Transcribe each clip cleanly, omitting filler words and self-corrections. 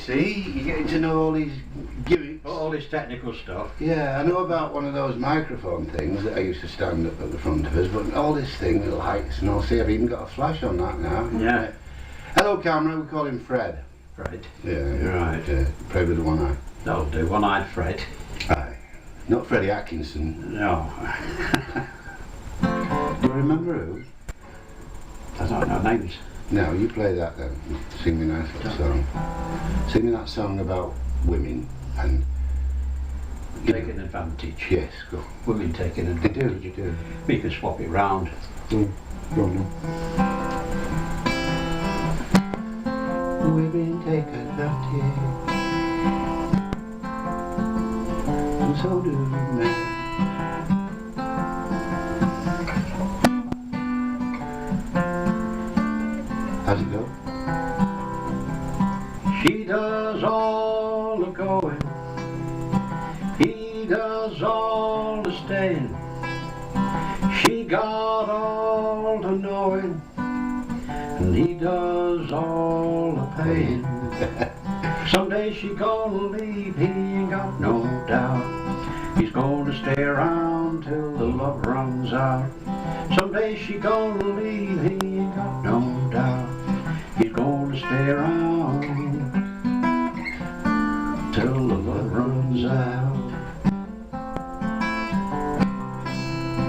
see, you're getting to know all these gimmicks. All this technical stuff. Yeah, I know about one of those microphone things that I used to stand up at the front of us, but all this thing with lights and all, see, I've even got a flash on that now. Yeah. Hello camera, we call him Fred. Fred. Yeah, Right. Fred with the one eye. That'll do, one-eyed Fred. Aye. Not Freddie Atkinson. No. Do you remember who? I don't know names. No, you play that then. Sing me a nice little song. Sing me that song about women and... Taking advantage. Yes, go. Women taking They advantage. do, they do. We can swap it round. Go on then. Women take advantage, and so do men. How's it go? She does all the going, he does all the staying. She got all the knowing, and he does all the paying. Someday she gonna leave, he ain't got no doubt. He's gonna stay around till the love runs out. Someday she gonna leave, he ain't got no doubt. He's gonna stay around till the love runs out.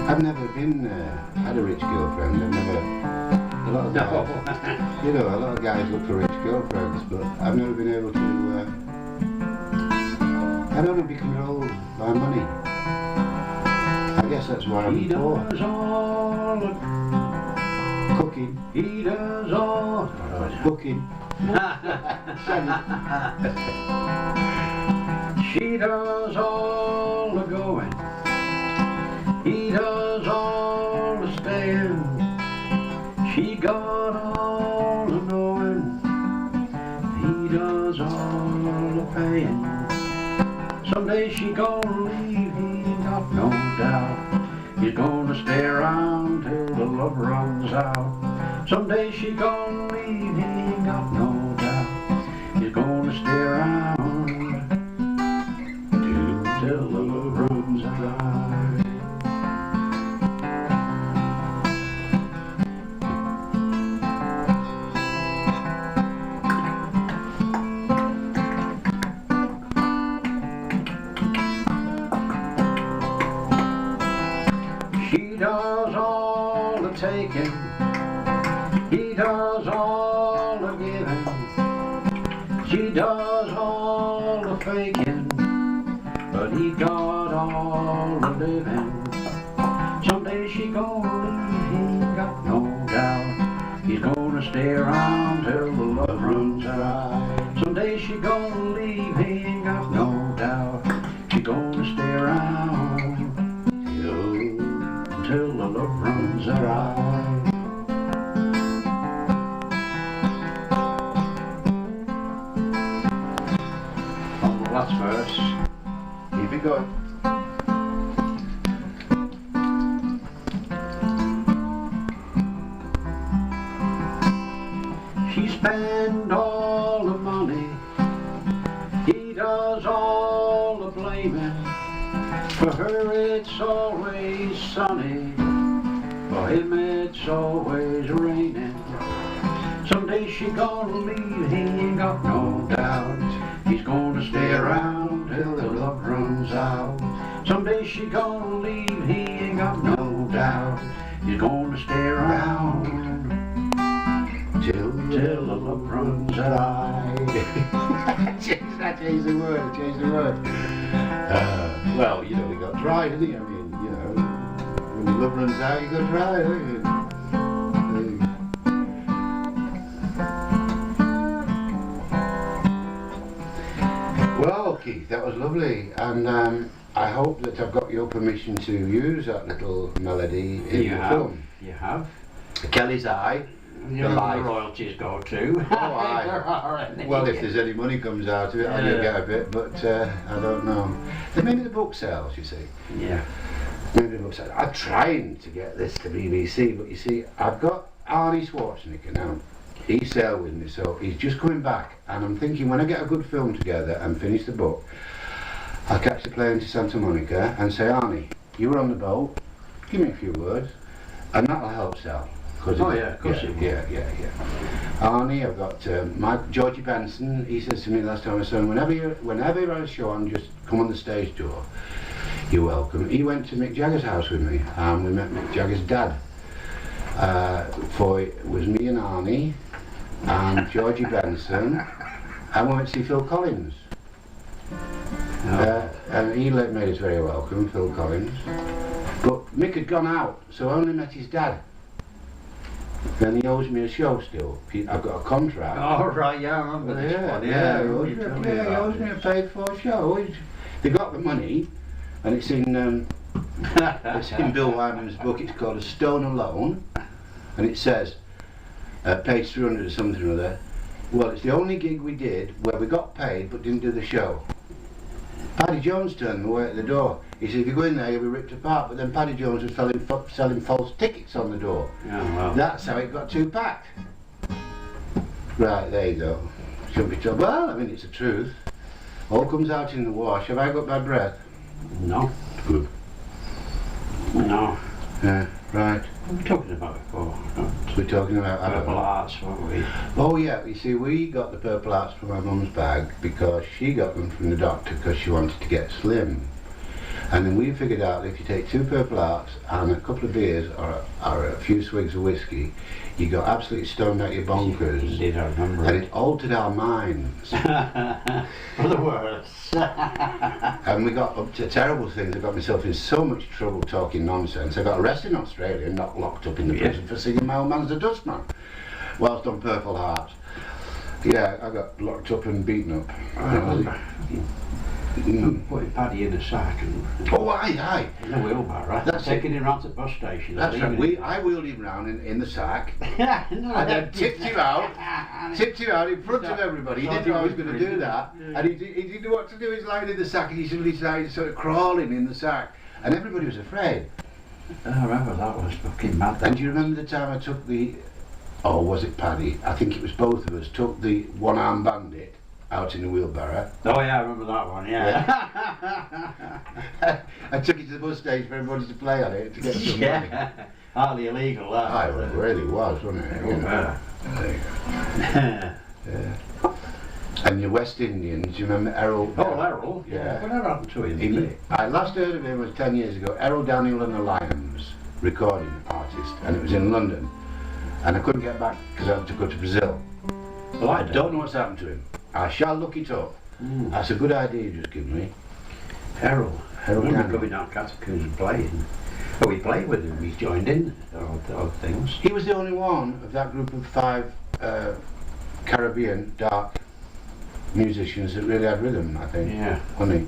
I've never been, had a rich girlfriend. I've never, a lot of guys, you know, a lot of guys look for rich girlfriends, but I've never been able to, I don't want to be controlled by money. I guess that's why I'm He poor. does all the Cooking, He does all booking. She does all the going, he does all the staying. She got all the knowing, he does all the paying. Someday she gonna leave, he ain't got no doubt. He's gonna stay around till the love runs out. Someday she gonna leave, he ain't got no doubt. He's gonna stay around till the love runs out. She does all the taking, he does all the giving. She does all the faking, but he got all the living. Someday she gonna leave, he ain't got no doubt. He's gonna stay around till the love runs out. Someday she gonna leave, he ain't got no doubt. She gonna stay around till the love runs out. On the last verse. Keep it going. She spend all the money, he does all the blaming. For her it's always sunny, for him it's always raining. Someday she gonna leave, he ain't got no doubt. He's gonna stay around till the love runs out. Someday she gonna leave, he ain't got no doubt. He's gonna stay around till the love runs out. I changed the word. Well, you know, we got dry, didn't he? I mean, you know, when the love runs out, you got dry, don't you? Well, Keith, that was lovely, and I hope that I've got your permission to use that little melody in the film. You have. Kelly's Eye. You know where the royalties go to. Oh, aye. Well, if there's any money comes out of it, I do get a bit, but I don't know. Then maybe the book sales, you see. Yeah. Maybe the book sales. I'm trying to get this to BBC, but you see, I've got Arnie Schwarzenegger now. he sailed with me, so he's just coming back, and I'm thinking when I get a good film together and finish the book, I'll catch the plane to Santa Monica and say, Arnie, you were on the boat, give me a few words, and that'll help sell. Oh yeah, of course it will. Yeah. Arnie, I've got Georgie Benson. He says to me last time I saw him, whenever you're at a show on, just come on the stage door. You're welcome. He went to Mick Jagger's house with me, and we met Mick Jagger's dad. It was me and Arnie and Georgie Benson, and we went to see Phil Collins. And he made us very welcome, Phil Collins. But Mick had gone out, so I only met his dad. Then he owes me a show still. I've got a contract. Oh right, yeah, I remember this one. He owes me a paid-for show. They got the money, and it's in Bill Wyman's book. It's called A Stone Alone, and it says, page 300 or something or other. Well, it's the only gig we did where we got paid but didn't do the show. Paddy Jones turned me away at the door. He said, if you go in there, you'll be ripped apart. But then Paddy Jones was selling false tickets on the door. Yeah, well. That's how it got two-packed. Right, there you go. Shouldn't be told. Well, I mean, it's the truth. All comes out in the wash. Have I got bad breath? No. Good. No. Yeah, right. What are we talking about before? We're talking about Purple Hearts, weren't we? Oh yeah, you see, we got the Purple Hearts from my mum's bag because she got them from the doctor because she wanted to get slim. And then we figured out that if you take 2 Purple Hearts and a couple of beers or a few swigs of whiskey, you got absolutely stoned out your bonkers. Indeed, I remember and it altered our minds. For the worse. And we got up to terrible things. I got myself in so much trouble talking nonsense. I got arrested in Australia and not locked up in the prison for singing My Old Man's a Dustman whilst on Purple Heart. Yeah, I got locked up and beaten up. Putting Paddy in a sack and aye. in a wheelbarrow. That's taking him round to the bus station. That's right. I wheeled him round in the sack Yeah, and then tipped him out in front of everybody. He didn't know I was going to do that, and he didn't know what to do. He's lying in the sack, and he suddenly started sort of crawling in the sack, and everybody was afraid. I remember that was fucking mad. And do you remember the time I took or was it Paddy? I think it was both of us, took the one-armed bandit out in the wheelbarrow. Oh yeah, I remember that one, yeah. I took it to the bus stage for everybody to play on it to get some money. Hardly illegal, that. It really was, wasn't it? Oh, yeah. Yeah. And your West Indians, you remember Errol? Oh, Errol? Yeah. Whatever happened to him? I last heard of him was 10 years ago. Errol Daniel and the Lions, recording artist, and it was in London. And I couldn't get back because I had to go to Brazil. Well, I don't know what's happened to him. I shall look it up. That's a good idea you just given me. Errol Daniel. coming down Catacombs and playing. Oh, we played with him, he's joined in odd things. He was the only one of that group of 5 Caribbean dark musicians that really had rhythm, I think. Yeah. Wasn't he?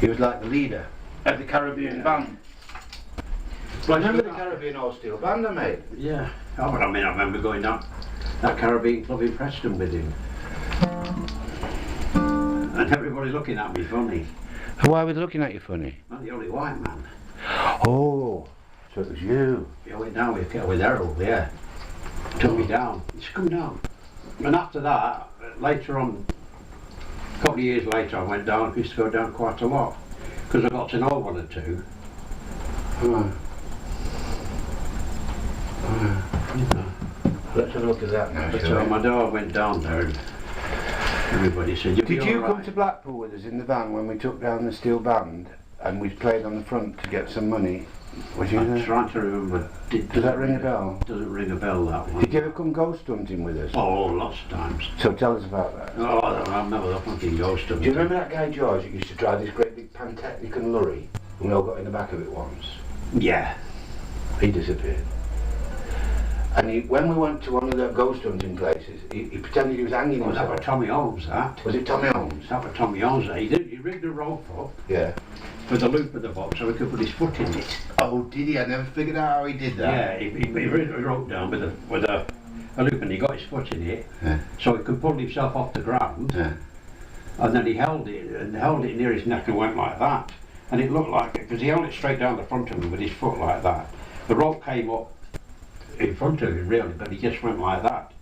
He was like the leader of the Caribbean band. Well, remember the Caribbean All Steel Band, mate? Yeah. Oh, but I mean, I remember going down that Caribbean club in Preston with him. And everybody looking at me funny. Why were they looking at you funny? I'm the only white man. Oh, so it was you. I went down with Errol, yeah. Took me down. He said, come down. And after that, later on, a couple of years later, I went down. I used to go down quite a lot. Because I got to know 1 or 2. You know. Let's have a look at that now. But my dad went down there and everybody said, Did you come to Blackpool with us in the van when we took down the steel band and we played on the front to get some money? Was you there? I'm trying to remember. Does that ring a bell? Doesn't ring a bell, that one. Did you ever come ghost hunting with us? Oh, lots of times. So tell us about that. Oh, I remember that fucking ghost of Do you remember that guy George that used to drive this great big Pantechnicon and lorry and we all got in the back of it once? Yeah. He disappeared. And when we went to one of the ghost hunting places, he pretended he was hanging Was himself. that for Tommy Holmes, that? Was it Tommy Holmes? That for Tommy Holmes, that. He rigged a rope up Yeah. with the loop of the box so he could put his foot in it. Oh, did he? I never figured out how he did that. Yeah, he rigged a rope down with a loop and he got his foot in it Yeah. so he could pull himself off the ground. Yeah. And then he held it near his neck and went like that. And it looked like it, because he held it straight down the front of him with his foot like that. The rope came up in front of him really, but he just went like that.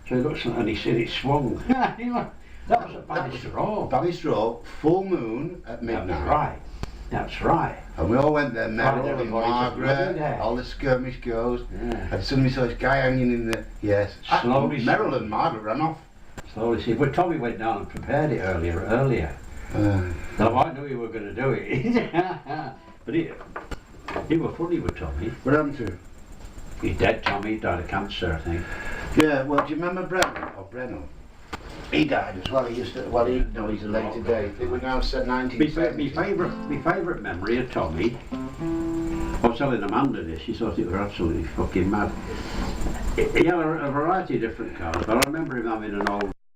So he looks and he said it swung. He looked, that was a Ballystraw. Ballystraw, full moon at midnight. That's right. That's right. And we all went there, Merrill and everybody just loved Margaret, it. all the skirmish girls. Yeah. And suddenly we saw this guy hanging in the, yes. Slowly. Merrill and Margaret ran off. Slowly see. Well, Tommy went down and prepared it earlier. Now I knew you were going to do it. But he was funny with Tommy. What happened to him? He's dead, Tommy. He died of cancer, I think. Yeah, well, do you remember Brennan, or Breno? He died as well. He used to, well, he's a later date. It was now said 1970. My favourite memory of Tommy, I was telling Amanda this, she thought it was absolutely fucking mad. He had a variety of different cars, but I remember him having an old